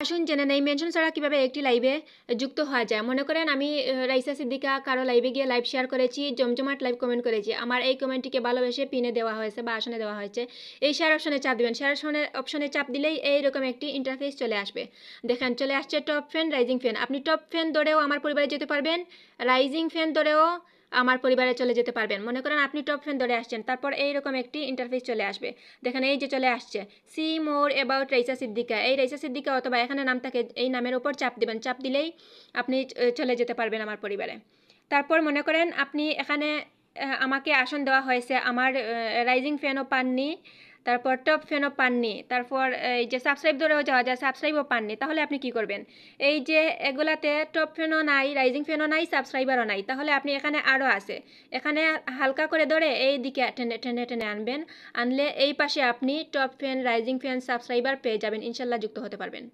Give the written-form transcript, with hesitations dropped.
আসুন জেনে নেই মেনশন ছাড়া কিভাবে একটি লাইভে যুক্ত হওয়া যায়। মনে করেন আমি রাইসা সিদ্দিকা কারো লাইভে গিয়ে লাইভ শেয়ার করেছি, জমজমাট লাইভ কমেন্ট করেছি, আমার এই কমেন্টটিকে ভালোবেসে পিনে দেওয়া হয়েছে বা আসনে দেওয়া হয়েছে। এই শেয়ার অপশনে চাপ দিবেন। শেয়ার অপশনে চাপ দিলেই এইরকম একটি ইন্টারফেস চলে আসবে। দেখেন চলে আসছে টপ ফ্যান, রাইজিং ফ্যান। আপনি টপ ফ্যান ধরেও আমার পরিবারে যেতে পারবেন, রাইজিং ফ্যান ধরেও আমার পরিবারে চলে যেতে পারবেন। মনে করেন আপনি টপ ফ্যান ধরে আসছেন, তারপর এইরকম একটি ইন্টারফেস চলে আসবে। দেখেন এই যে চলে আসছে see more about Raisa Siddika. এই রাইসা সিদ্দিকা অথবা এখানে নাম থাকে, এই নামের ওপর চাপ দিবেন। চাপ দিলেই আপনি চলে যেতে পারবেন আমার পরিবারে। তারপর মনে করেন আপনি এখানে আমাকে আসন দেওয়া হয়েছে, আমার রাইজিং ফ্যানও পাননি, তারপর টপ ফ্যানও পাননি, তারপর এই যে সাবস্ক্রাইব ধরেও যাওয়া যায়, সাবস্ক্রাইবও পাননি। তাহলে আপনি কি করবেন? এই যে এগুলাতে টপ ফ্যানও নাই, রাইজিং ফ্যানও নাই, সাবস্ক্রাইবারও নাই, তাহলে আপনি এখানে আরও আছে, এখানে হালকা করে ধরে এই দিকে টেনে টেনে টেনে আনবেন। আনলে এই পাশে আপনি top fan, rising fan, subscriber পেয়ে যাবেন। ইনশাল্লাহ যুক্ত হতে পারবেন।